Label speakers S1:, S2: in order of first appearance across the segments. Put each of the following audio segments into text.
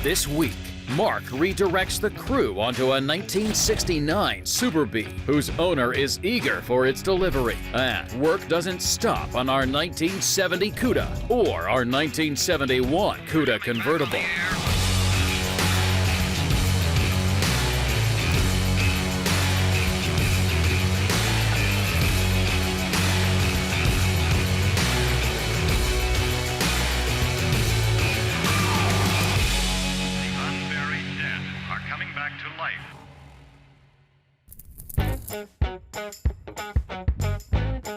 S1: This week, Mark redirects the crew onto a 1969 Super Bee, whose owner is eager for its delivery. And work doesn't stop on our 1970 Cuda or our 1971 Cuda convertible.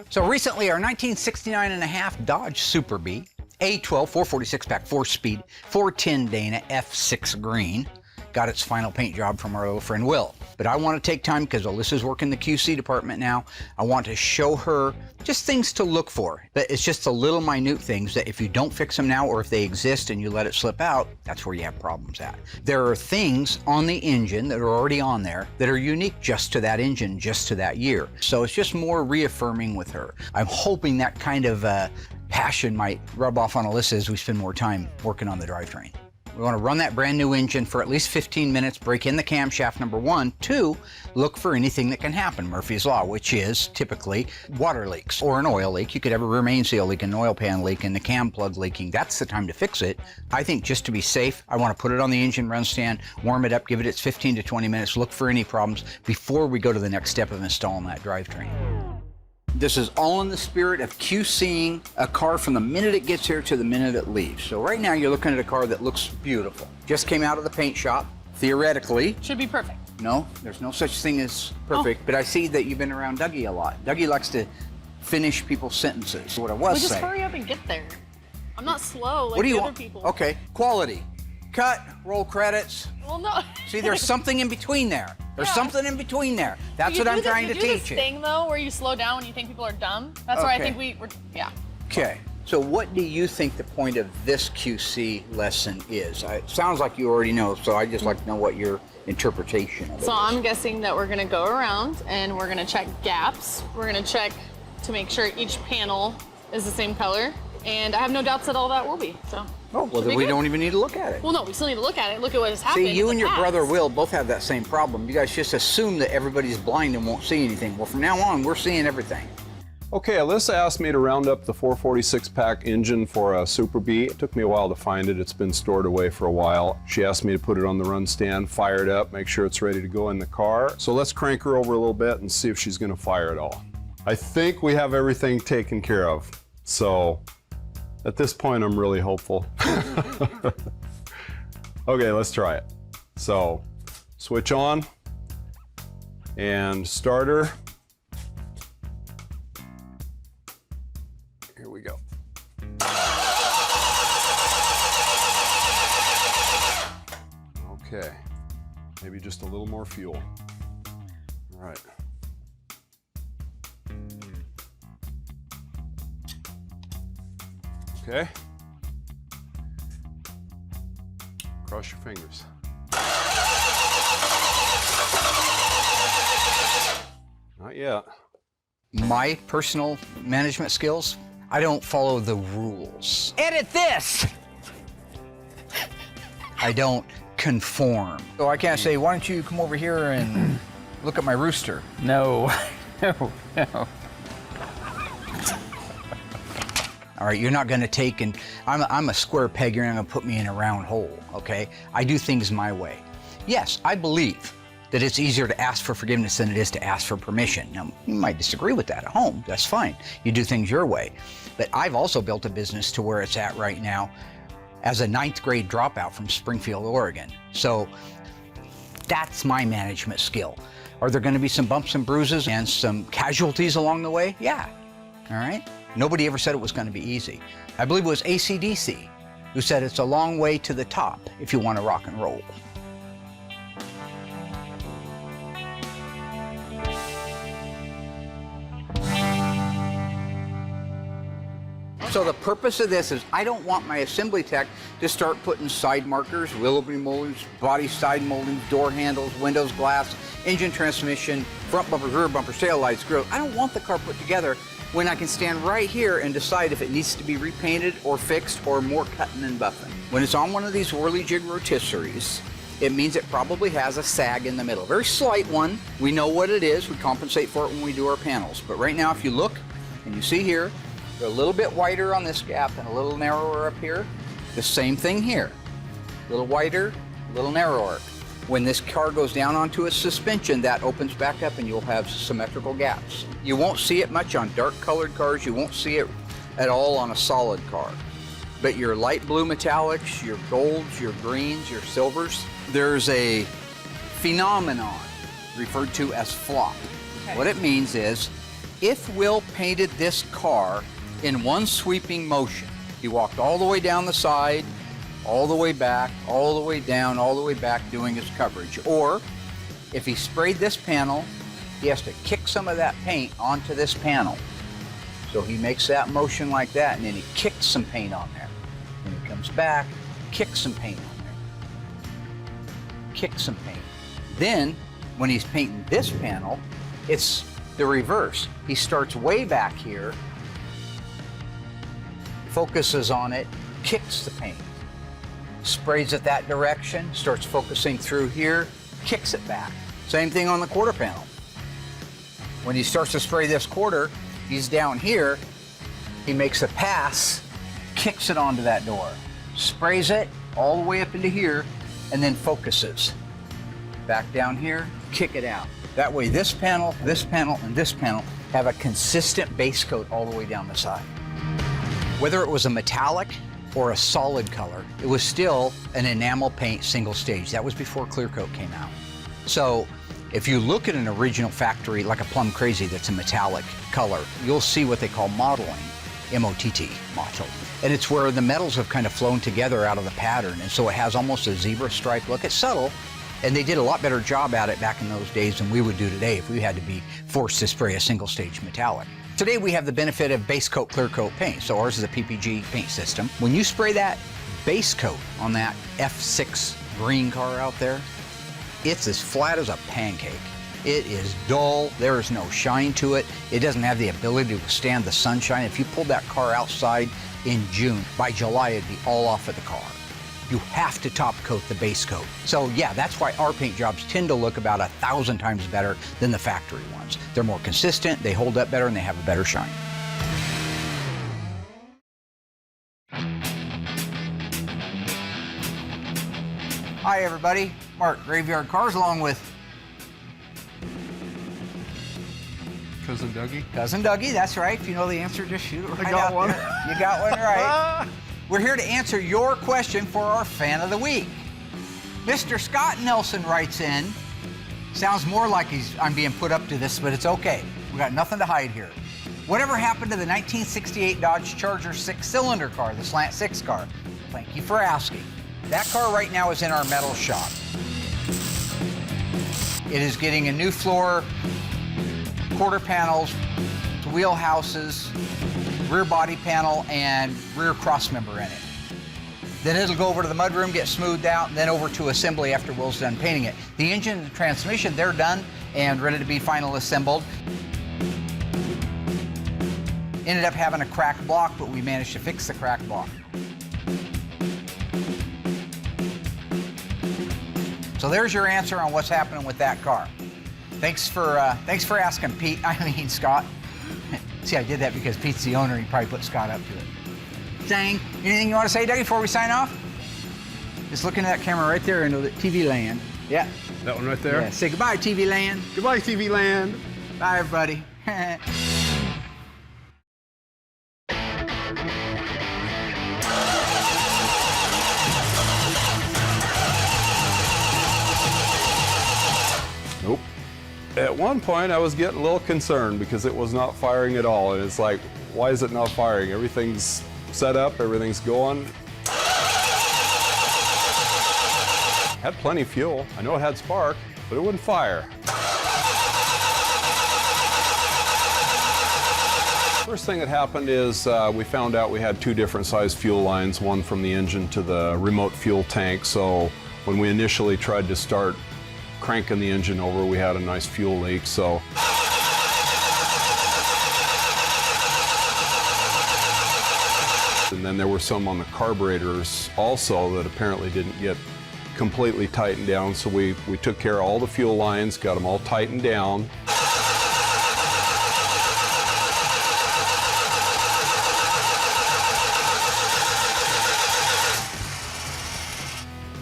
S2: So recently, our 1969 and a half Dodge Super Bee, A12 446 pack, 4-speed, 410 Dana F6 green, got its final paint job from our old friend Will. But I want to take time, because Alyssa's working the QC department now, I want to show her just things to look for. But it's just the little minute things that if you don't fix them now, or if they exist and you let it slip out, that's where you have problems at. There are things on the engine that are already on there that are unique just to that engine, just to that year. So it's just more reaffirming with her. I'm hoping that kind of passion might rub off on Alyssa as we spend more time working on the drivetrain. We want to run that brand new engine for at least 15 minutes, break in the camshaft, number one. Two, look for anything that can happen, Murphy's Law, which is typically water leaks or an oil leak. You could have a remain seal leak, an oil pan leak, and the cam plug leaking. That's the time to fix it. I think just to be safe, I want to put it on the engine run stand, warm it up, give it its 15 to 20 minutes, look for any problems before we go to the next step of installing that drivetrain. This is all in the spirit of QCing a car from the minute it gets here to the minute it leaves. So right now you're looking at a car that looks beautiful. Just came out of the paint shop, theoretically.
S3: Should be perfect.
S2: No, there's no such thing as perfect, but I see that you've been around Dougie a lot. Dougie likes to finish people's sentences, what I was
S3: Just
S2: saying.
S3: hurry up and get there. I'm not slow like
S2: What do you
S3: the other
S2: want?
S3: people.
S2: Okay, quality. Cut, roll credits.
S3: Well, no.
S2: See, there's something in between there. There's
S3: Yeah.
S2: something in between there. That's what I'm trying to teach you.
S3: You do this thing, though, where you slow down when you think people are dumb. That's where I think we're, yeah.
S2: Okay, so what do you think the point of this QC lesson is? It sounds like you already know, so I'd just like to know what your interpretation of it is.
S3: So I'm guessing that we're gonna go around and we're gonna check gaps. We're gonna check to make sure each panel is the same color. And I have no doubts that all that will be, so.
S2: Oh, well, then we don't even need to look at it.
S3: Well, no, we still need to look at it, look at what has happened.
S2: See, you and your brother Will both have that same problem. You guys just assume that everybody's blind and won't see anything. Well, from now on, we're seeing everything.
S4: Okay, Alyssa asked me to round up the 446 pack engine for a Super Bee. It took me a while to find it. It's been stored away for a while. She asked me to put it on the run stand, fire it up, make sure it's ready to go in the car. So let's crank her over a little bit and see if she's gonna fire it all. I think we have everything taken care of. So at this point, I'm really hopeful. Okay, let's try it. So switch on and starter. Here we go. Okay, maybe just a little more fuel. All right. Okay. Cross your fingers. Not yet.
S2: My personal management skills, I don't follow the rules. Edit this! I don't conform. So I can't say, why don't you come over here and look at my rooster?
S5: No, no, no.
S2: All right, you're not gonna take and, I'm a square peg, you're not gonna put me in a round hole, okay? I do things my way. Yes, I believe that it's easier to ask for forgiveness than it is to ask for permission. Now, you might disagree with that at home, that's fine. You do things your way. But I've also built a business to where it's at right now as a 9th grade dropout from Springfield, Oregon. So that's my management skill. Are there gonna be some bumps and bruises and some casualties along the way? Yeah, all right? Nobody ever said it was going to be easy. I believe it was AC/DC who said it's a long way to the top if you want to rock and roll. So the purpose of this is I don't want my assembly tech to start putting side markers, Willoughby moldings, body side moldings, door handles, windows, glass, engine, transmission, front bumpers, rear bumpers, tail lights, grills. I don't want the car put together when I can stand right here and decide if it needs to be repainted or fixed or more cutting and buffing. When it's on one of these whirly jig rotisseries, it means it probably has a sag in the middle. Very slight one. We know what it is. We compensate for it when we do our panels. But right now, if you look and you see here, they're a little bit wider on this gap and a little narrower up here. The same thing here. A little wider, a little narrower. When this car goes down onto its suspension, that opens back up and you'll have symmetrical gaps. You won't see it much on dark colored cars. You won't see it at all on a solid car. But your light blue metallics, your golds, your greens, your silvers, there's a phenomenon referred to as flop. Okay. What it means is, if Will painted this car in one sweeping motion, he walked all the way down the side, all the way back, all the way down, all the way back doing his coverage. Or if he sprayed this panel, he has to kick some of that paint onto this panel. So he makes that motion like that, and then he kicks some paint on there. Then he comes back, kicks some paint on there. Kicks some paint. Then, when he's painting this panel, it's the reverse. He starts way back here, focuses on it, kicks the paint. Sprays it that direction, starts focusing through here, kicks it back. Same thing on the quarter panel. When he starts to spray this quarter, he's down here, he makes a pass, kicks it onto that door, sprays it all the way up into here, and then focuses. Back down here, kick it out. That way this panel, and this panel have a consistent base coat all the way down the side. Whether it was a metallic or a solid color, it was still an enamel paint single stage. That was before clear coat came out. So if you look at an original factory, like a Plum Crazy that's a metallic color, you'll see what they call mottling, M-O-T-T, mottled. And it's where the metals have kind of flown together out of the pattern, and so it has almost a zebra stripe look. It's subtle, and they did a lot better job at it back in those days than we would do today if we had to be forced to spray a single stage metallic. Today we have the benefit of base coat, clear coat paint. So ours is a PPG paint system. When you spray that base coat on that F6 green car out there, it's as flat as a pancake. It is dull, there is no shine to it. It doesn't have the ability to withstand the sunshine. If you pulled that car outside in June, by July it'd be all off of the car. You have to top coat the base coat. So yeah, that's why our paint jobs tend to look about 1,000 times better than the factory ones. They're more consistent, they hold up better, and they have a better shine. Hi everybody, Mark, Graveyard Carz, along with
S6: Cousin Dougie?
S2: Cousin Dougie, that's right. If you know the answer, just shoot it right
S6: I got
S2: out
S6: one.
S2: there. You got one right. We're here to answer your question for our Fan of the Week. Mr. Scott Nelson writes in, sounds more like I'm being put up to this, but it's okay. We got nothing to hide here. Whatever happened to the 1968 Dodge Charger 6-cylinder car, the Slant 6 car? Thank you for asking. That car right now is in our metal shop. It is getting a new floor, quarter panels, wheel houses, rear body panel, and rear cross member in it. Then it'll go over to the mudroom, get smoothed out, and then over to assembly after Will's done painting it. The engine and the transmission, they're done and ready to be final assembled. Ended up having a cracked block, but we managed to fix the cracked block. So there's your answer on what's happening with that car. Thanks for asking, Pete. Scott. See, I did that because Pete's the owner. He probably put Scott up to it. Dang. Anything you want to say, Dougie, before we sign off? Just look into that camera right there into the TV land. Yeah.
S6: That one right there?
S2: Yeah. Say goodbye, TV land.
S6: Goodbye, TV land.
S2: Bye, everybody.
S4: Nope. At one point, I was getting a little concerned because it was not firing at all. And it's like, why is it not firing? Everything's set up, everything's going. Had plenty of fuel. I know it had spark, but it wouldn't fire. First thing that happened is we found out we had two different size fuel lines, one from the engine to the remote fuel tank. So when we initially tried to start cranking the engine over, we had a nice fuel leak. So and then there were some on the carburetors also that apparently didn't get completely tightened down. So we took care of all the fuel lines, got them all tightened down.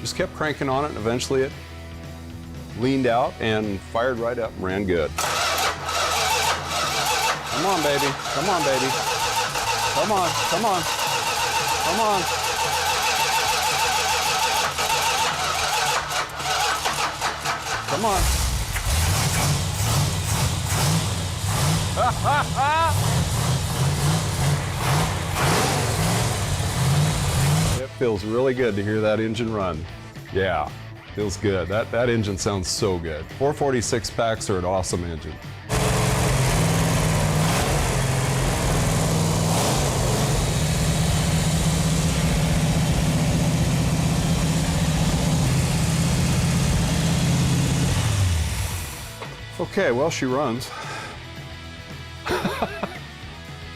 S4: Just kept cranking on it, and eventually it leaned out and fired right up and ran good. Come on, baby. Come on, baby. Come on, come on. Come on. Come on. It feels really good to hear that engine run. Yeah, feels good. That engine sounds so good. 446 packs are an awesome engine. Okay, well, she runs.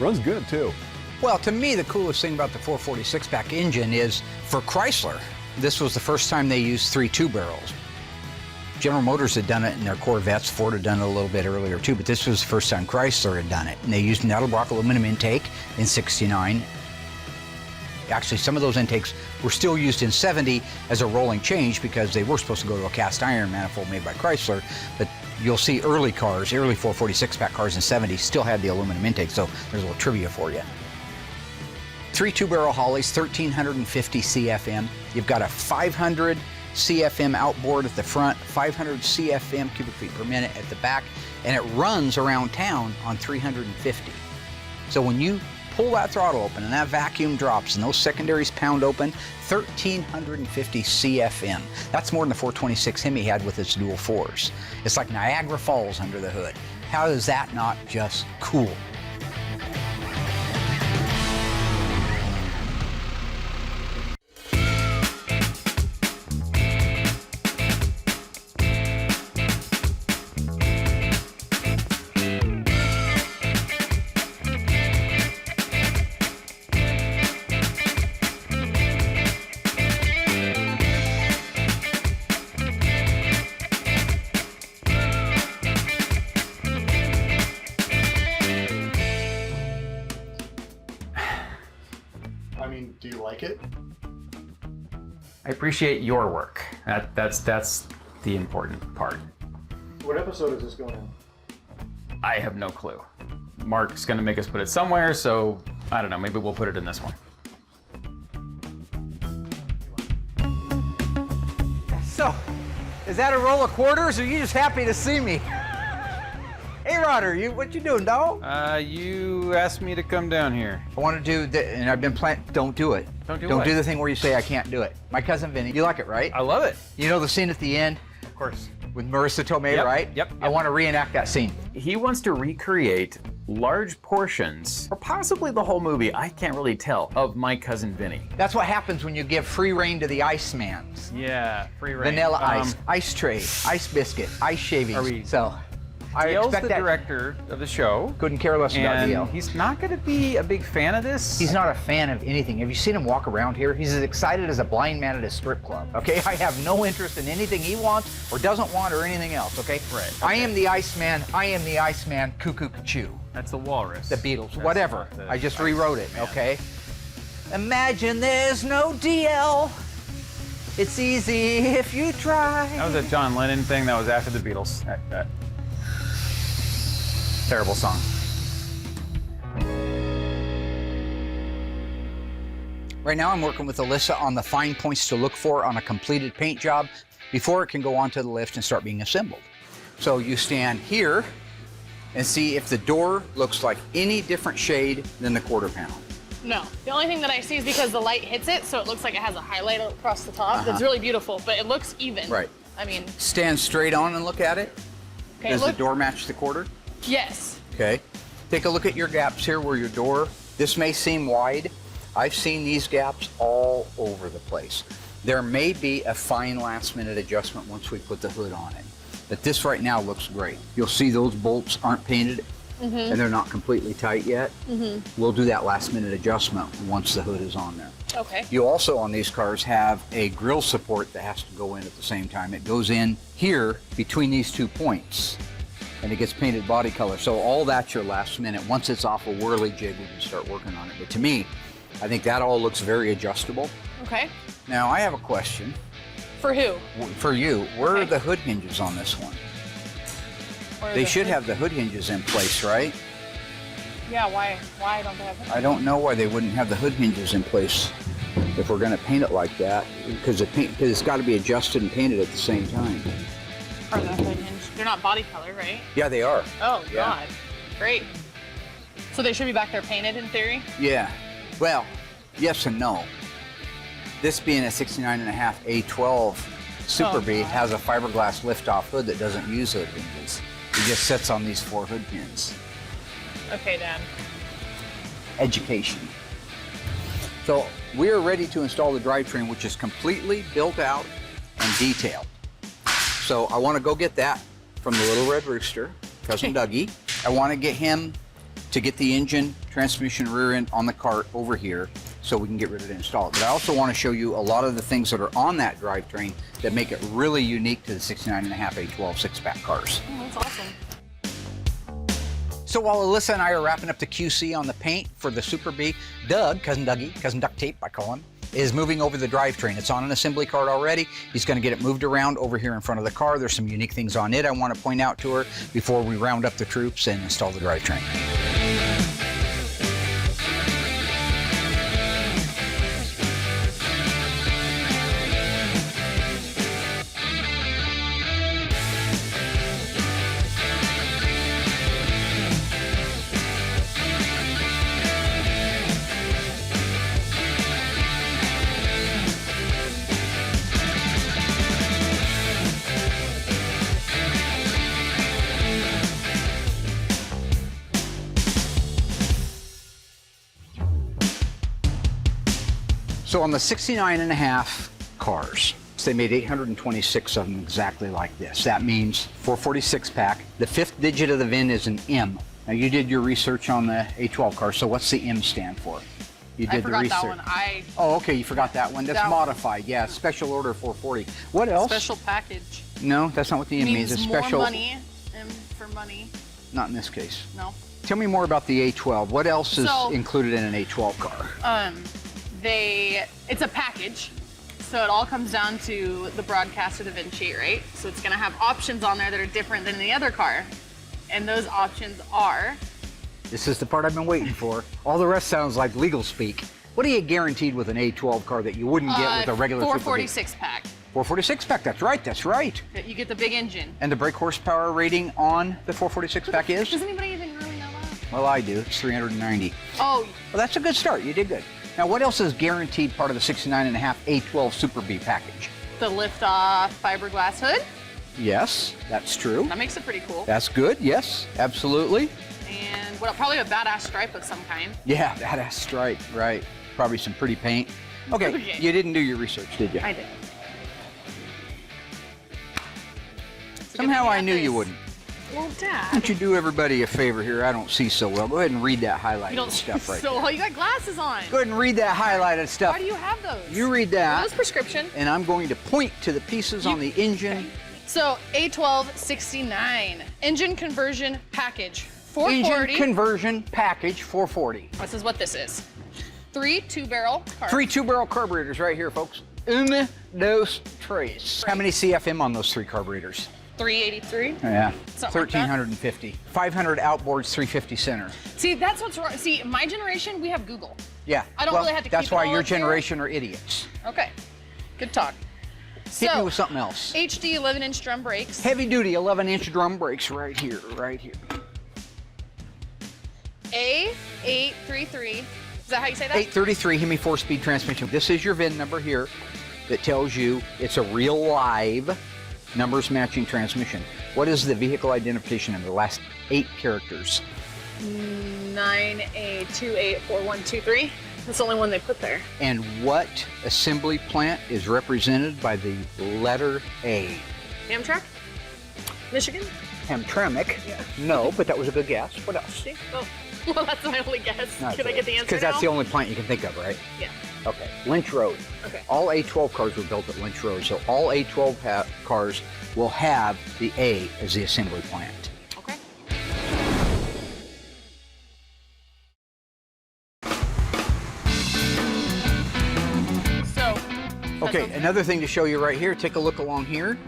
S4: Runs good, too.
S2: Well, to me, the coolest thing about the 446 pack engine is, for Chrysler, this was the first time they used 3 two-barrels. General Motors had done it in their Corvettes. Ford had done it a little bit earlier, too, but this was the first time Chrysler had done it. And they used Nadelbrock aluminum intake in '69. Actually, some of those intakes were still used in '70 as a rolling change because they were supposed to go to a cast iron manifold made by Chrysler. But you'll see early cars, early 446 pack cars in '70 still had the aluminum intake, so there's a little trivia for you. 3 two-barrel Holleys, 1,350 CFM. You've got a 500 CFM outboard at the front, 500 CFM cubic feet per minute at the back, and it runs around town on 350. So when you pull that throttle open and that vacuum drops and those secondaries pound open, 1,350 CFM. That's more than the 426 Hemi had with its dual 4s. It's like Niagara Falls under the hood. How is that not just cool?
S7: I mean, do you like it?
S5: I appreciate your work. That's the important part.
S7: What episode is this going in?
S5: I have no clue. Mark's gonna make us put it somewhere, so I don't know, maybe we'll put it in this one.
S2: So, is that a roll of quarters, or are you just happy to see me? Hey, Rodder, what you doing, dog?
S5: You asked me to come down here.
S2: I want to do the, and I've been planning. Don't do it.
S5: Don't do
S2: Don't
S5: what?
S2: do the thing where you say I can't do it. My cousin Vinny, you like it, right?
S5: I love it.
S2: You know the scene at the end
S5: Of course.
S2: with Marissa Tomei,
S5: Yep,
S2: right?
S5: yep,
S2: I
S5: yep.
S2: want to reenact that scene.
S5: He wants to recreate large portions, or possibly the whole movie, I can't really tell, of My Cousin Vinny.
S2: That's what happens when you give free reign to the Icemans.
S5: Yeah, free reign.
S2: Vanilla ice, ice tray, ice biscuit, ice shavings.
S5: Are we-
S2: So, I
S5: DL's
S2: expect
S5: the
S2: that.
S5: director of the show,
S2: Couldn't care less about
S5: and
S2: DL.
S5: he's not going to be a big fan of this.
S2: He's not a fan of anything. Have you seen him walk around here? He's as excited as a blind man at a strip club, okay? I have no interest in anything he wants or doesn't want or anything else, okay?
S5: Right,
S2: I
S5: okay.
S2: am the Iceman. I am the Iceman. Cuckoo, choo.
S5: That's the Walrus.
S2: The Beatles,
S5: That's
S2: whatever.
S5: not the
S2: I just
S5: Ice
S2: rewrote it,
S5: Man.
S2: okay? Imagine there's no DL. It's easy if you try.
S5: That was a John Lennon thing. That was after the Beatles. Terrible song.
S2: Right now I'm working with Alyssa on the fine points to look for on a completed paint job before it can go onto the lift and start being assembled. So you stand here and see if the door looks like any different shade than the quarter panel.
S3: No. The only thing that I see is because the light hits it, so it looks like it has a highlight across the top. That's really beautiful, but it looks even.
S2: Right.
S3: I mean,
S2: Stand straight on and look at it.
S3: okay,
S2: Does
S3: look.
S2: the door match the quarter?
S3: Yes.
S2: Okay. Take a look at your gaps here where your door, this may seem wide. I've seen these gaps all over the place. There may be a fine last minute adjustment once we put the hood on it. But this right now looks great. You'll see those bolts aren't painted and they're not completely tight yet. We'll do that last minute adjustment once the hood is on there.
S3: Okay.
S2: You also on these cars have a grille support that has to go in at the same time. It goes in here between these 2 points and it gets painted body color. So all that's your last minute. Once it's off a whirly jig, we can start working on it. But to me, I think that all looks very adjustable.
S3: Okay.
S2: Now I have a question.
S3: For who?
S2: For you, where are
S3: Okay.
S2: the hood hinges on this one?
S3: Or
S2: They
S3: the
S2: should
S3: hood-
S2: have the hood hinges in place, right?
S3: Yeah, why don't they have hood?
S2: I don't know why they wouldn't have the hood hinges in place if we're gonna paint it like that, because it's gotta be adjusted and painted at the same time.
S3: Or the hood hinge. They're not body color, right?
S2: Yeah, they are.
S3: Oh,
S2: Yeah.
S3: God. Great. So they should be back there painted in theory?
S2: Yeah. Well, yes and no. This being a 69.5 A12 Super
S3: Oh,
S2: B
S3: God.
S2: has a fiberglass liftoff hood that doesn't use hood hinges. It just sits on these 4 hood pins.
S3: Okay, Dad.
S2: Education. So we are ready to install the drivetrain, which is completely built out and detailed. So I want to go get that from the Little Red Rooster, Cousin Dougie. I want to get him to get the engine, transmission, rear end on the cart over here so we can get ready to install it. But I also want to show you a lot of the things that are on that drivetrain that make it really unique to the 69.5 A12 6-pack cars.
S3: Oh, that's awesome.
S2: So while Alyssa and I are wrapping up the QC on the paint for the Super B, Doug, Cousin Dougie, Cousin Duct Tape I call him, is moving over the drivetrain. It's on an assembly cart already. He's going to get it moved around over here in front of the car. There's some unique things on it I want to point out to her before we round up the troops and install the drivetrain. So on the 69.5 cars, they made 826 of them exactly like this. That means 446 pack. The 5th digit of the VIN is an M. Now you did your research on the A12 car, so what's the M stand for? You did
S3: I forgot
S2: the research.
S3: that one.
S2: Oh, okay, you forgot that one. That's
S3: That one.
S2: modified, yeah. Special order 440. What else?
S3: Special package.
S2: No, that's not what the M means. It's
S3: more
S2: special.
S3: money. M for money.
S2: Not in this case.
S3: No.
S2: Tell me more about the A12. What else is
S3: So-
S2: included in an A12 car?
S3: It's a package. So it all comes down to the broadcast or the VIN sheet, right? So it's gonna have options on there that are different than the other car. And those options are,
S2: This is the part I've been waiting for. All the rest sounds like legal speak. What are you guaranteed with an A12 car that you wouldn't get with a regular
S3: 446 pack.
S2: 446 pack, that's right, that's right.
S3: That you get the big engine.
S2: And the brake horsepower rating on the 446 pack is?
S3: Does anybody even really know that?
S2: Well, I do. It's 390.
S3: Oh,
S2: Well, that's a good start. You did good. Now, what else is guaranteed part of the 69.5 A12 Super B package?
S3: the lift-off fiberglass hood.
S2: Yes, that's true.
S3: That makes it pretty cool.
S2: That's good. Yes, absolutely.
S3: And what, probably a badass stripe of some kind.
S2: Yeah, badass stripe, right. Probably some pretty paint. Okay,
S3: Okay.
S2: you didn't do your research, did you?
S3: I did.
S2: Somehow I knew you wouldn't.
S3: Well,
S2: Why
S3: Dad.
S2: don't you do everybody a favor here? I don't see so well. Go ahead and read that
S3: You
S2: highlighted
S3: don't
S2: stuff right
S3: so
S2: there.
S3: well, you got glasses on.
S2: Go ahead and read that highlighted stuff.
S3: Why do you have those?
S2: You read
S3: Are
S2: that,
S3: those prescription?
S2: and I'm going to point to the pieces on the engine.
S3: So A12 69 engine conversion package 440.
S2: Engine conversion package 440.
S3: This is what this is. 3 2-barrel carb.
S2: 3 2-barrel carburetors right here, folks. In those trays. How many CFM on those 3 carburetors?
S3: 383.
S2: Yeah,
S3: Something like that.
S2: 1,350. 500 outboards, 350 center.
S3: See, that's what's wrong. See, my generation, we have Google.
S2: Yeah.
S3: I don't
S2: well,
S3: really have to
S2: That's
S3: keep it
S2: why
S3: all
S2: your
S3: up here.
S2: generation are idiots.
S3: Okay, good talk.
S2: Hit me
S3: So,
S2: with something else.
S3: HD 11-inch drum brakes.
S2: Heavy duty 11-inch drum brakes right here, right here.
S3: A833. Is that how you say that?
S2: 833 Hemi 4-speed transmission. This is your VIN number here that tells you it's a real live numbers matching transmission. What is the vehicle identification number? The last 8 characters.
S3: 9A284123. That's the only one they put there.
S2: And what assembly plant is represented by the letter A?
S3: Amtrak? Michigan?
S2: Hamtramck.
S3: Yeah.
S2: No, but that was a good guess. What else?
S3: See? Oh, well, that's my only guess.
S2: Not
S3: Can I
S2: good.
S3: get the answer
S2: Because that's
S3: now?
S2: the only plant you can think of, right?
S3: Yeah.
S2: Okay. Lynch Road.
S3: Okay.
S2: All A12 cars were built at Lynch Road, so all A12 cars will have the A as the assembly plant.
S3: Okay. So.
S2: Okay, another thing to show you right here, take a look along here.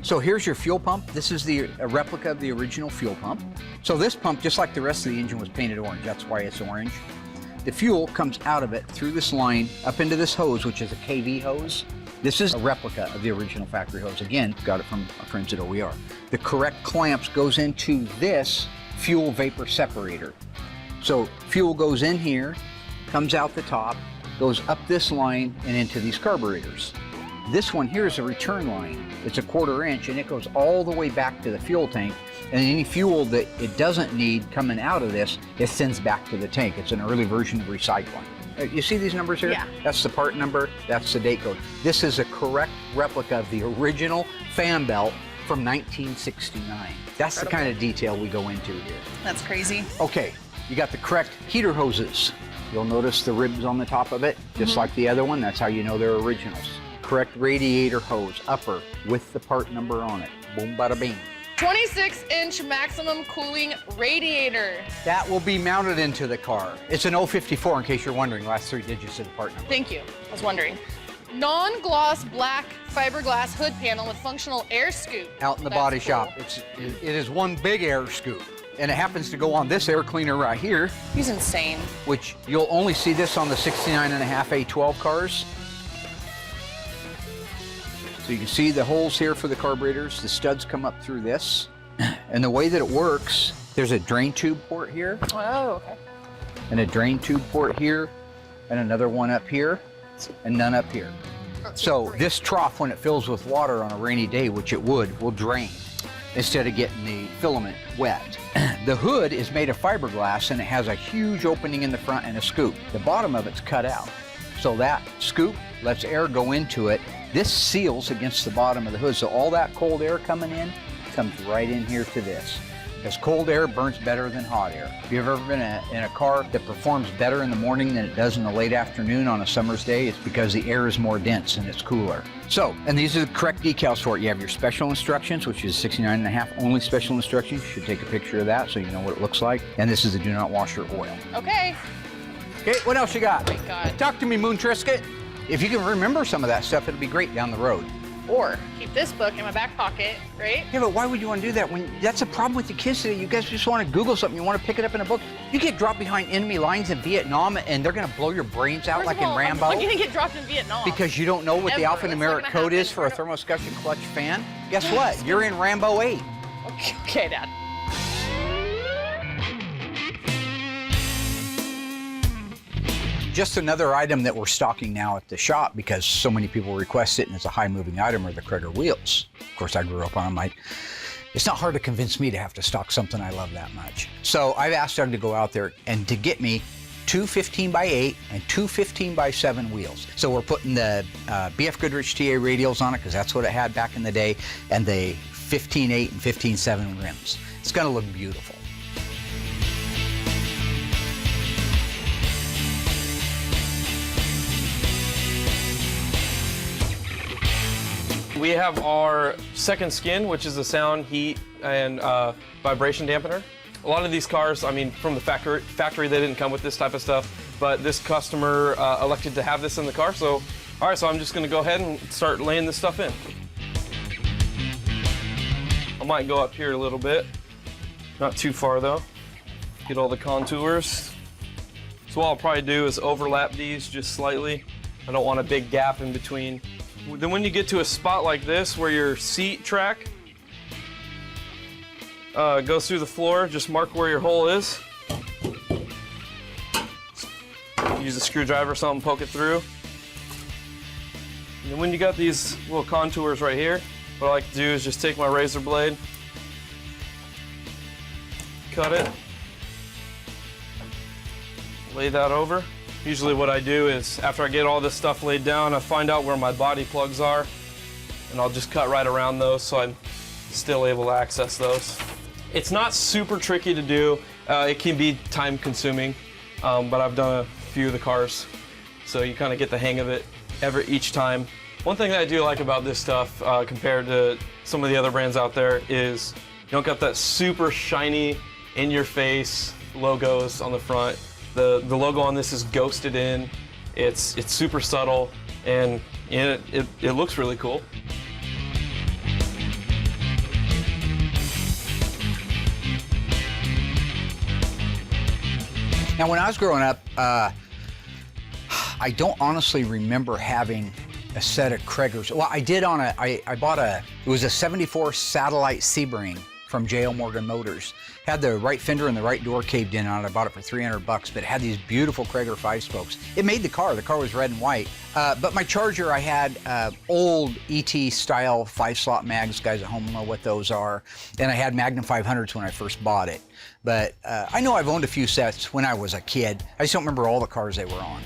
S2: So here's your fuel pump. This is a replica of the original fuel pump. So this pump, just like the rest of the engine, was painted orange. That's why it's orange. The fuel comes out of it through this line up into this hose, which is a KV hose. This is a replica of the original factory hose. Again, got it from our friends at OER. The correct clamps goes into this fuel vapor separator. So fuel goes in here, comes out the top, goes up this line and into these carburetors. This one here is a return line. It's a 1/4 inch and it goes all the way back to the fuel tank. And any fuel that it doesn't need coming out of this, it sends back to the tank. It's an early version of recycling. You see these numbers here?
S3: Yeah.
S2: That's the part number, that's the date code. This is a correct replica of the original fan belt from 1969. That's the kind of detail we go into here.
S3: That's crazy.
S2: Okay, you got the correct heater hoses. You'll notice the ribs on the top of it, just like the other one. That's how you know they're originals. Correct radiator hose, upper, with the part number on it. Boom, bada bing.
S3: 26-inch maximum cooling radiator.
S2: That will be mounted into the car. It's an 054 in case you're wondering, last 3 digits of the part number.
S3: Thank you. I was wondering. Non-gloss black fiberglass hood panel with functional air scoop.
S2: Out in the
S3: That's
S2: body
S3: cool.
S2: shop. It is one big air scoop. And it happens to go on this air cleaner right here,
S3: He's insane.
S2: which you'll only see this on the 69.5 A12 cars. So you can see the holes here for the carburetors. The studs come up through this. And the way that it works, there's a drain tube port here,
S3: Oh, okay.
S2: and a drain tube port here, and another one up here, and none up here. So this trough, when it fills with water on a rainy day, which it would, will drain instead of getting the filament wet. The hood is made of fiberglass and it has a huge opening in the front and a scoop. The bottom of it's cut out. So that scoop lets air go into it. This seals against the bottom of the hood. So all that cold air coming in comes right in here to this. Because cold air burns better than hot air. If you've ever been in a car that performs better in the morning than it does in the late afternoon on a summer's day, it's because the air is more dense and it's cooler. So, and these are the correct decals for it. You have your special instructions, which is 69.5 only special instructions. You should take a picture of that so you know what it looks like. And this is the do not wash your oil.
S3: Okay.
S2: Okay, what else you got?
S3: Oh my God.
S2: Talk to me, Moon Trisket. If you can remember some of that stuff, it'll be great down the road.
S3: Or keep this book in my back pocket, right?
S2: Yeah, but why would you want to do that when that's a problem with the kids today? You guys just want to Google something, you want to pick it up in a book. You get dropped behind enemy lines in Vietnam and they're going to blow your brains out
S3: First
S2: like
S3: of all,
S2: in Rambo.
S3: I'm not gonna get dropped in Vietnam.
S2: Because you don't know what the
S3: Ever. That's
S2: alphanumeric
S3: not
S2: code
S3: gonna
S2: is for a
S3: happen.
S2: thermoscussion clutch fan. Guess what? You're in Rambo 8.
S3: Okay, Dad.
S2: Just another item that we're stocking now at the shop because so many people request it and it's a high moving item are the Krieger wheels. Of course, I grew up on them. It's not hard to convince me to have to stock something I love that much. So I've asked Doug to go out there and to get me 2 15x8 and 2 15x7 wheels. So we're putting the BF Goodrich TA radials on it because that's what it had back in the day, and the 15.8 and 15.7 rims. It's gonna look beautiful.
S8: We have our second skin, which is a sound, heat, and vibration dampener. A lot of these cars, I mean, from the factory they didn't come with this type of stuff, but this customer elected to have this in the car, so, all right, so I'm just gonna go ahead and start laying this stuff in. I might go up here a little bit, not too far though. Get all the contours. So what I'll probably do is overlap these just slightly. I don't want a big gap in between. Then when you get to a spot like this where your seat track goes through the floor, just mark where your hole is. Use a screwdriver or something, poke it through. And then when you got these little contours right here, what I like to do is just take my razor blade, cut it, lay that over. Usually what I do is after I get all this stuff laid down, I find out where my body plugs are, and I'll just cut right around those so I'm still able to access those. It's not super tricky to do. It can be time consuming, but I've done a few of the cars, so you kind of get the hang of it each time. One thing that I do like about this stuff compared to some of the other brands out there is you don't got that super shiny, in-your-face logos on the front. The logo on this is ghosted in. It's super subtle, and it looks really cool.
S2: Now, when I was growing up, I don't honestly remember having a set of Krager's. Well, I did on I bought it was a 74 Satellite Sebring from J.L. Morgan Motors. Had the right fender and the right door caved in on it. I bought it for $300, but it had these beautiful Krager 5-spokes. It made the car. The car was red and white. But my Charger, I had old ET style 5-slot mags. Guys at home know what those are. And I had Magnum 500s when I first bought it. But I know I've owned a few sets when I was a kid. I just don't remember all the cars they were on.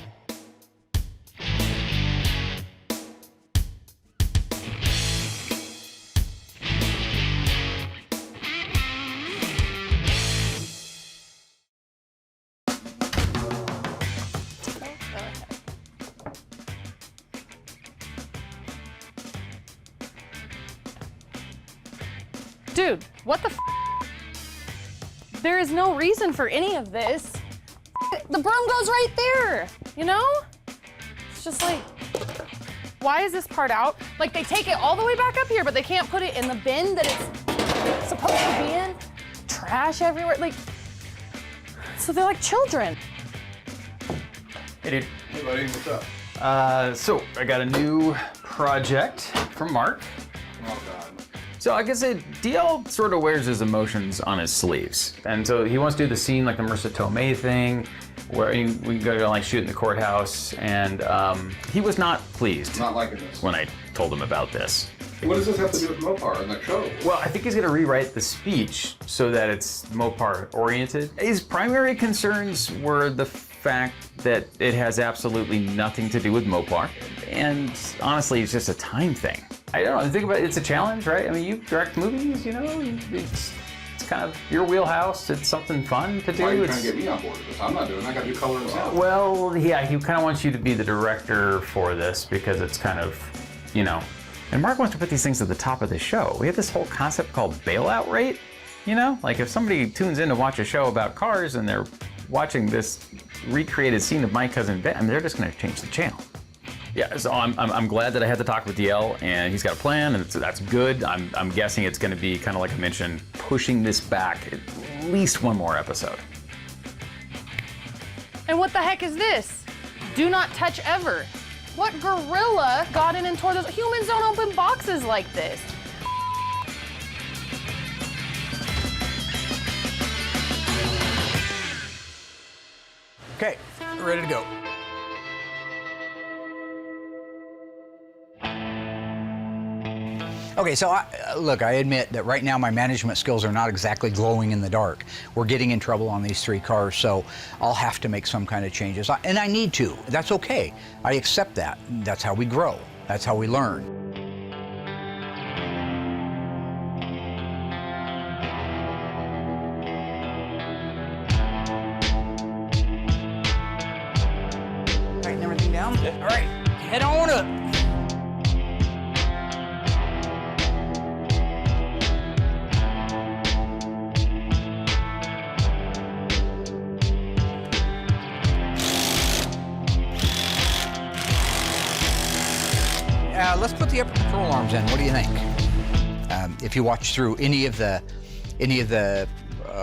S3: Dude, what the f? There is no reason for any of this. The broom goes right there, you know? It's just like, why is this part out? Like, they take it all the way back up here, but they can't put it in the bin that it's supposed to be in. Trash everywhere, like, so they're like children.
S5: Hey, dude.
S6: Hey, buddy, what's up?
S5: So I got a new project from Mark.
S6: Oh, God.
S5: So I guess DL sort of wears his emotions on his sleeves. And so he wants to do the scene like the Marissa Tomei thing, where we go to like shoot in the courthouse, and he was not pleased
S6: Not liking this.
S5: when I told him about this.
S6: What does this have to do with Mopar and the show?
S5: Well, I think he's gonna rewrite the speech so that it's Mopar oriented. His primary concerns were the fact that it has absolutely nothing to do with Mopar. And honestly, it's just a time thing. I don't know, think about it, it's a challenge, right? I mean, you direct movies, you know, it's kind of your wheelhouse. It's something fun to do.
S6: Why are you trying to get me on board with this? I'm not doing it. I gotta do color and sound.
S5: Well, yeah, he kind of wants you to be the director for this because it's kind of, you know, and Mark wants to put these things at the top of the show. We have this whole concept called bailout rate, you know? Like if somebody tunes in to watch a show about cars and they're watching this recreated scene of My Cousin Ben, I mean, they're just gonna change the channel. Yeah, so I'm glad that I had to talk with DL, and he's got a plan, and that's good. I'm guessing it's gonna be kind of like I mentioned, pushing this back at least one more episode.
S3: And what the heck is this? Do not touch ever. What gorilla got in and tore those? Humans don't open boxes like this.
S2: Okay, ready to go. Okay, so look, I admit that right now my management skills are not exactly glowing in the dark. We're getting in trouble on these 3 cars, so I'll have to make some kind of changes. And I need to. That's okay. I accept that. That's how we grow. That's how we learn. Tighten everything down?
S8: Yeah.
S2: All right, head on up. Let's put the upper control arms in. What do you think? If you watch through any of the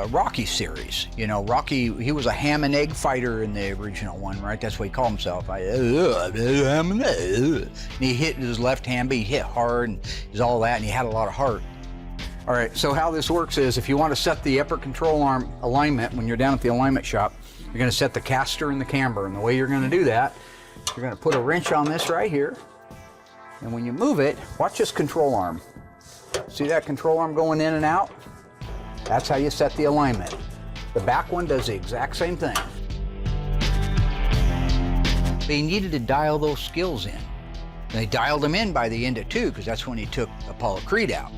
S2: Rocky series, you know, Rocky, he was a ham and egg fighter in the original one, right? That's what he called himself. And he hit his left hand, but he hit hard and he's all that, and he had a lot of heart. All right, so how this works is if you want to set the upper control arm alignment when you're down at the alignment shop, you're going to set the caster and the camber, and the way you're going to do that, you're going to put a wrench on this right here. And when you move it, watch this control arm. See that control arm going in and out? That's how you set the alignment. The back one does the exact same thing. They needed to dial those skills in. They dialed them in by the end of 2, because that's when he took Apollo Creed out.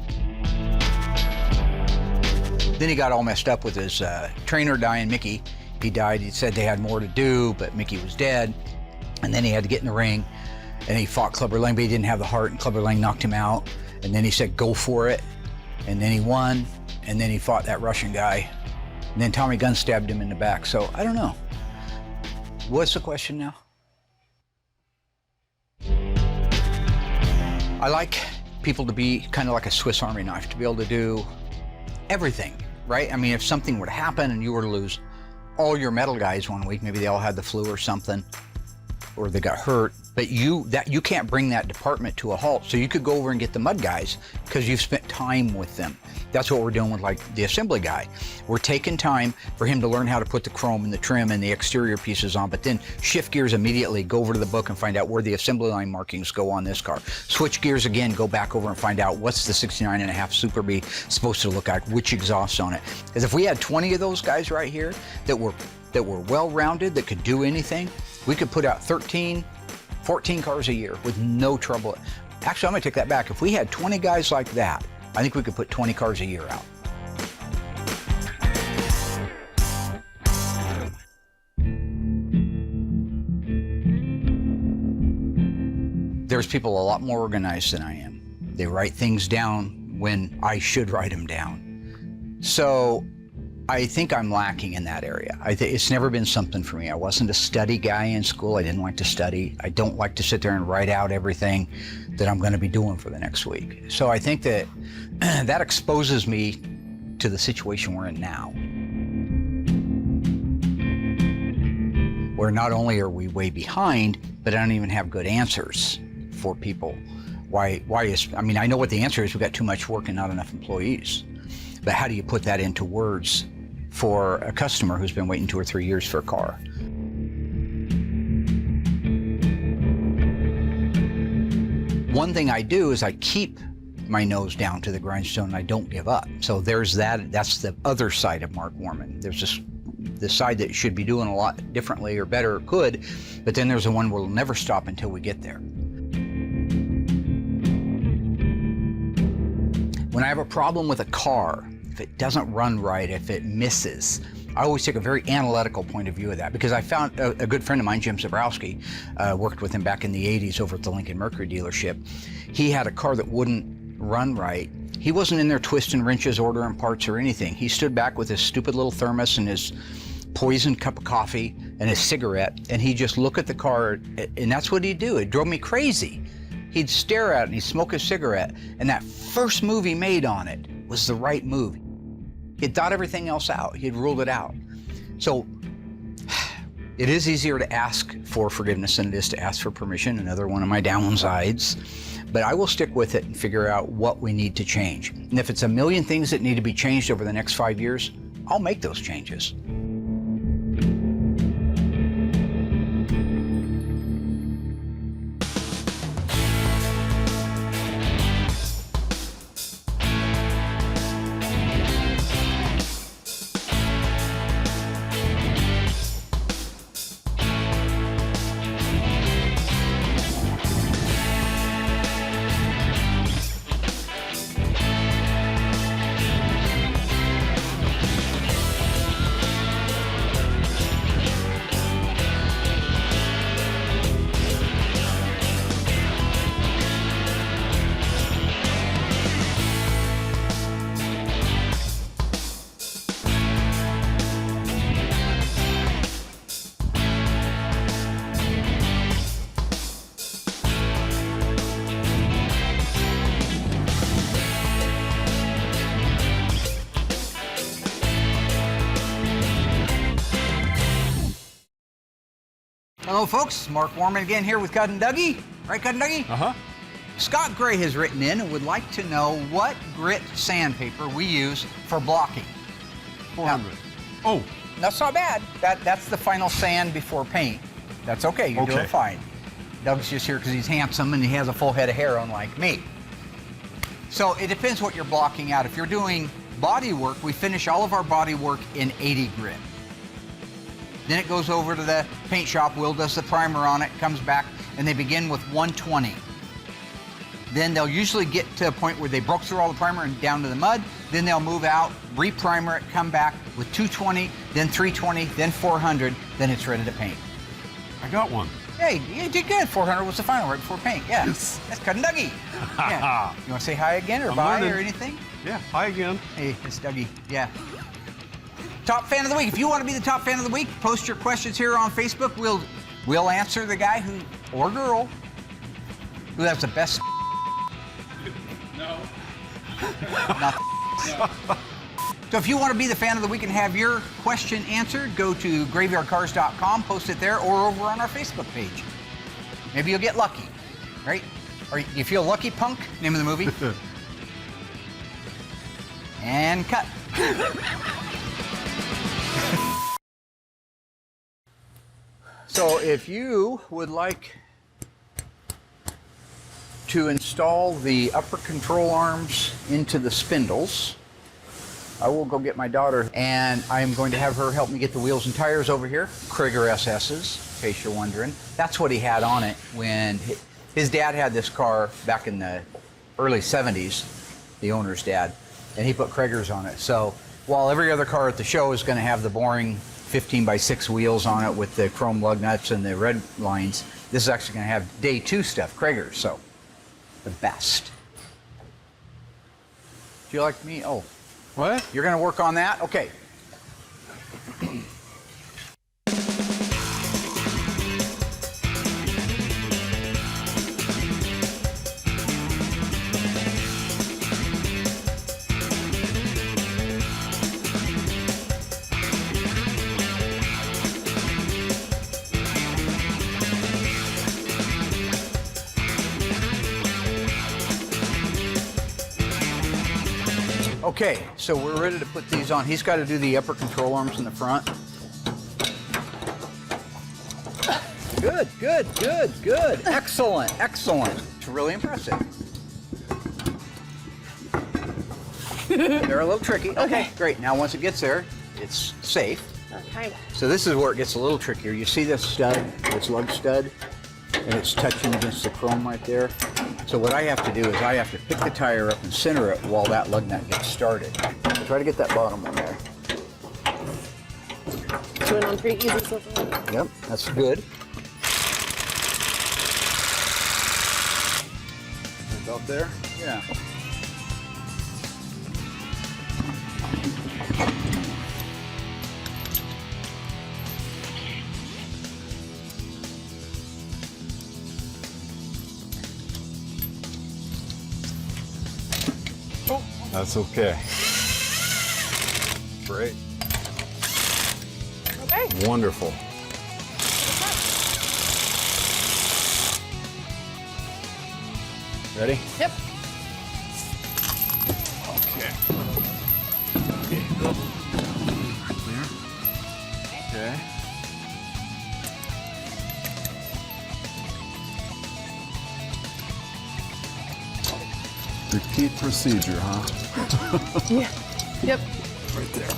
S2: Then he got all messed up with his trainer dying, Mickey. He died. He said they had more to do, but Mickey was dead. And then he had to get in the ring, and he fought Clubber Lang, but he didn't have the heart, and Clubber Lang knocked him out. And then he said, go for it. And then he won, and then he fought that Russian guy. And then Tommy Gunn stabbed him in the back. So I don't know. What's the question now? I like people to be kind of like a Swiss Army knife, to be able to do everything, right? I mean, if something were to happen and you were to lose all your metal guys one week, maybe they all had the flu or something, or they got hurt, but you can't bring that department to a halt. So you could go over and get the mud guys because you've spent time with them. That's what we're doing with like the assembly guy. We're taking time for him to learn how to put the chrome and the trim and the exterior pieces on, but then shift gears immediately, go over to the book and find out where the assembly line markings go on this car. Switch gears again, go back over and find out what's the 69.5 Super B supposed to look like, which exhaust on it. Because if we had 20 of those guys right here that were well-rounded, that could do anything, we could put out 13, 14 cars a year with no trouble. Actually, I'm gonna take that back. If we had 20 guys like that, I think we could put 20 cars a year out. There's people a lot more organized than I am. They write things down when I should write them down. So I think I'm lacking in that area. It's never been something for me. I wasn't a study guy in school. I didn't like to study. I don't like to sit there and write out everything that I'm going to be doing for the next week. So I think that that exposes me to the situation we're in now, where not only are we way behind, but I don't even have good answers for people. I mean, I know what the answer is. We've got too much work and not enough employees. But how do you put that into words for a customer who's been waiting 2 or 3 years for a car? One thing I do is I keep my nose down to the grindstone and I don't give up. So there's that. That's the other side of Mark Worman. There's the side that should be doing a lot differently or better, or could, but then there's the one where we'll never stop until we get there. When I have a problem with a car, if it doesn't run right, if it misses, I always take a very analytical point of view of that, because I found a good friend of mine, Jim Zabrowski, worked with him back in the 80s over at the Lincoln Mercury dealership. He had a car that wouldn't run right. He wasn't in there twisting wrenches, ordering parts or anything. He stood back with his stupid little thermos and his poisoned cup of coffee and his cigarette, and he'd just look at the car, and that's what he'd do. It drove me crazy. He'd stare at it and he'd smoke his cigarette, and that first move he made on it was the right move. He'd thought everything else out. He'd ruled it out. So it is easier to ask for forgiveness than it is to ask for permission, another one of my downsides. But I will stick with it and figure out what we need to change. And if it's a million things that need to be changed over the next 5 years, I'll make those changes. Hello folks, Mark Worman again here with Cud and Dougie. Right, Cud and Dougie?
S6: Uh-huh.
S2: Scott Gray has written in and would like to know what grit sandpaper we use for blocking.
S6: 400.
S2: Now,
S6: Oh,
S2: that's not bad. That's the final sand before paint. That's okay, you're doing fine. Doug's just here because he's handsome and he has a full head of hair unlike me. So it depends what you're blocking out. If you're doing body work, we finish all of our body work in 80 grit. Then it goes over to the paint shop. Will does the primer on it, comes back, and they begin with 120. Then they'll usually get to a point where they broke through all the primer and down to the mud. Then they'll move out, re-primer it, come back with 220, then 320, then 400, then it's ready to paint.
S4: I got one.
S2: Hey, you did good. 400 was the final right before paint. Yeah,
S4: Yes.
S2: that's Dougie. Yeah. You want to say hi again or
S4: I'm
S2: bye
S4: learning.
S2: or anything?
S4: Yeah, hi again.
S2: Hey, it's Dougie. Yeah. Top fan of the week. If you want to be the top fan of the week, post your questions here on Facebook. We'll answer the guy who or girl who has the best.
S6: No.
S2: Not So if you want to be the fan of the week and have your question answered, go to graveyardcars.com, post it there, or over on our Facebook page. Maybe you'll get lucky, right? Or you feel lucky, punk? Name of the movie. And cut. So if you would like to install the upper control arms into the spindles, I will go get my daughter and I'm going to have her help me get the wheels and tires over here. Krieger SS's, in case you're wondering. That's what he had on it when his dad had this car back in the early 70s, the owner's dad, and he put Kriegers on it. So while every other car at the show is going to have the boring 15x6 wheels on it with the chrome lug nuts and the red lines, this is actually going to have day 2 stuff, Kriegers, so the best. Do you like me? Oh.
S4: What?
S2: You're going to work on that? Okay. Okay, so we're ready to put these on. He's got to do the upper control arms in the front. Good, good, good, good. Excellent, excellent. It's really impressive. They're a little tricky. Okay, great. Now once it gets there, it's safe.
S3: Okay.
S2: So this is where it gets a little trickier. You see this stud, this lug stud, and it's touching against the chrome right there. So what I have to do is I have to pick the tire up and center it while that lug nut gets started. So try to get that bottom one there.
S3: Doing on pretty easy so far.
S2: Yep, that's good. About there? Yeah.
S4: That's okay. Great.
S3: Okay.
S4: Wonderful.
S2: Ready?
S3: Yep.
S2: Okay.
S4: Okay. Repeat procedure, huh?
S3: Yeah. Yep.
S4: Right there.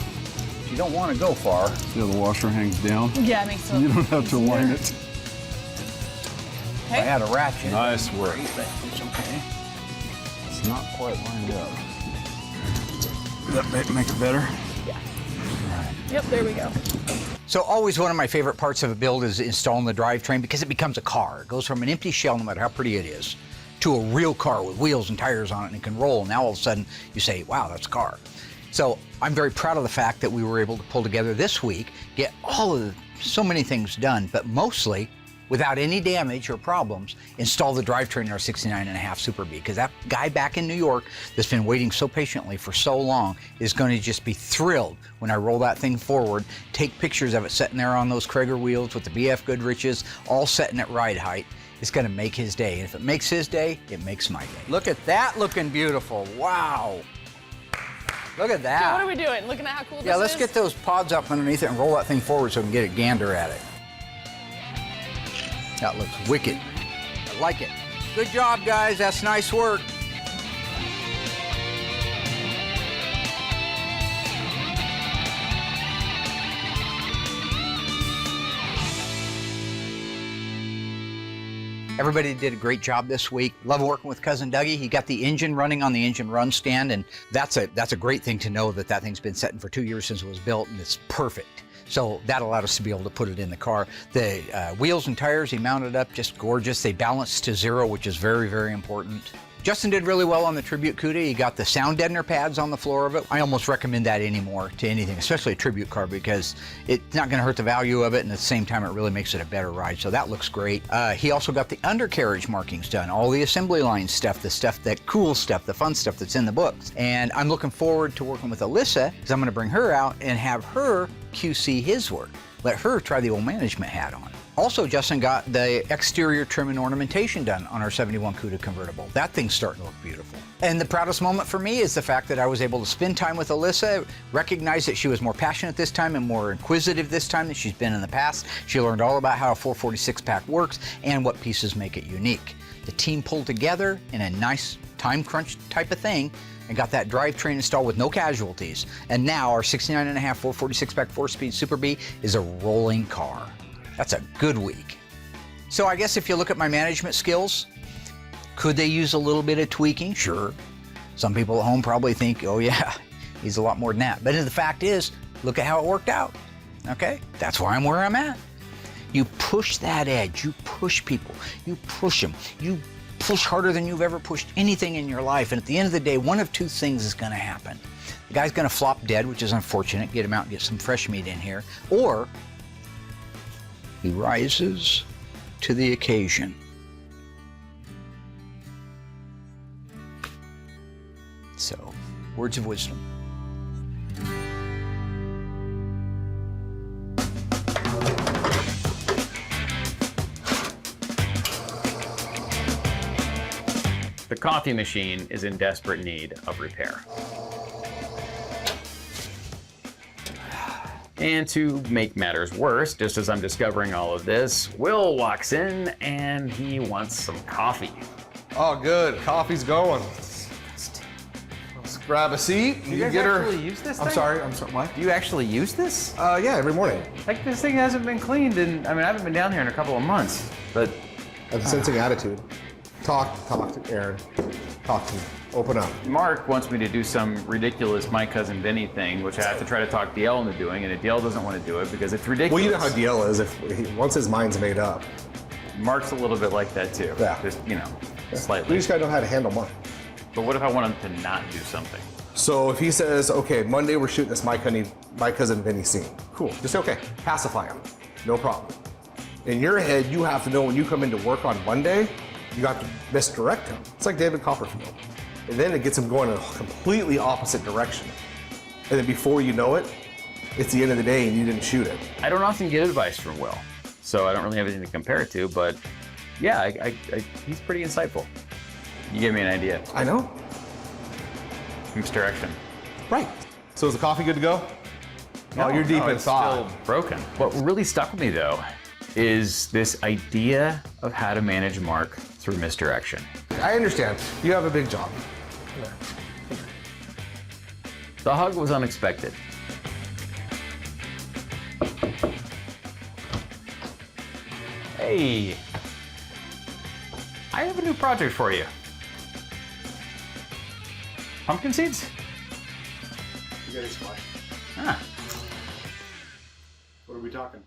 S2: You don't want to go far.
S4: See how the washer hangs down?
S3: Yeah, it makes it.
S4: You don't have to line it.
S2: If I had a ratchet.
S4: Nice work.
S2: But it's okay.
S4: It's not quite lined up. Does that make it better?
S3: Yep, there we go.
S2: So always one of my favorite parts of a build is installing the drivetrain because it becomes a car. It goes from an empty shell, no matter how pretty it is, to a real car with wheels and tires on it and it can roll. Now all of a sudden you say, wow, that's a car. So I'm very proud of the fact that we were able to pull together this week, get so many things done, but mostly without any damage or problems, install the drivetrain in our 69.5 Super B, because that guy back in New York that's been waiting so patiently for so long is going to just be thrilled when I roll that thing forward, take pictures of it sitting there on those Krieger wheels with the BF Goodriches, all setting at ride height. It's going to make his day. And if it makes his day, it makes my day. Look at that looking beautiful. Wow. Look at that.
S3: So what are we doing? Looking at how cool this is?
S2: Yeah, let's get those pods up underneath it and roll that thing forward so we can get a gander at it. That looks wicked. I like it. Good job, guys. That's nice work. Everybody did a great job this week. Love working with Cousin Dougie. He got the engine running on the engine run stand, and that's a great thing to know that that thing's been sitting for 2 years since it was built, and it's perfect. So that allowed us to be able to put it in the car. The wheels and tires he mounted up, just gorgeous. They balanced to 0, which is very, very important. Justin did really well on the Tribute Cuda. He got the sound deadener pads on the floor of it. I almost recommend that anymore to anything, especially a Tribute car, because it's not gonna hurt the value of it, and at the same time, it really makes it a better ride. So that looks great. He also got the undercarriage markings done, all the assembly line stuff, the stuff, that cool stuff, the fun stuff that's in the books. And I'm looking forward to working with Alyssa, because I'm gonna bring her out and have her QC his work. Let her try the old management hat on. Also, Justin got the exterior trim and ornamentation done on our 71 Cuda convertible. That thing's starting to look beautiful. And the proudest moment for me is the fact that I was able to spend time with Alyssa, recognize that she was more passionate this time and more inquisitive this time than she's been in the past. She learned all about how a 446 pack works and what pieces make it unique. The team pulled together in a nice time crunch type of thing and got that drivetrain installed with no casualties. And now our 69.5 446 pack 4-speed Super B is a rolling car. That's a good week. So I guess if you look at my management skills, could they use a little bit of tweaking? Sure. Some people at home probably think, oh yeah, he's a lot more than that. But the fact is, look at how it worked out. Okay, that's why I'm where I'm at. You push that edge, you push people, you push them, you push harder than you've ever pushed anything in your life. And at the end of the day, one of two things is gonna happen. The guy's gonna flop dead, which is unfortunate, get him out and get some fresh meat in here, or he rises to the occasion. So, words of wisdom.
S5: The coffee machine is in desperate need of repair. And to make matters worse, just as I'm discovering all of this, Will walks in and he wants some coffee.
S9: Oh, good. Coffee's going. Let's grab a seat.
S5: Do you guys actually use this thing?
S9: I'm sorry, what?
S5: Do you actually use this?
S9: Yeah, every morning.
S5: Like, this thing hasn't been cleaned in, I mean, I haven't been down here in a couple of months, but...
S9: I have a sensing attitude. Talk to Aaron. Talk to me. Open up.
S5: Mark wants me to do some ridiculous My Cousin Vinny thing, which I have to try to talk DL into doing, and DL doesn't want to do it because it's ridiculous.
S9: Well, you know how DL is. Once his mind's made up.
S5: Mark's a little bit like that too.
S9: Yeah.
S5: Just, you know, slightly.
S9: You just gotta know how to handle money.
S5: But what if I want him to not do something?
S9: So if he says, okay, Monday we're shooting this My Cousin Vinny scene. Cool. Just say, okay, pacify him. No problem. In your head, you have to know when you come into work on Monday, you have to misdirect him. It's like David Copperfield. And then it gets him going in a completely opposite direction. And then before you know it, it's the end of the day and you didn't shoot it.
S5: I don't often get advice from Will, so I don't really have anything to compare it to, but yeah, he's pretty insightful. You gave me an idea.
S9: I know.
S5: Misdirection.
S9: Right. So is the coffee good to go?
S5: No,
S9: you're deep in
S5: it's
S9: thought.
S5: Still broken. What really stuck with me though is this idea of how to manage Mark through misdirection.
S9: I understand. You have a big job.
S5: The hug was unexpected. Hey, I have a new project for you. Pumpkin seeds?
S7: You got a splash.
S5: Ah.
S7: What are we talking?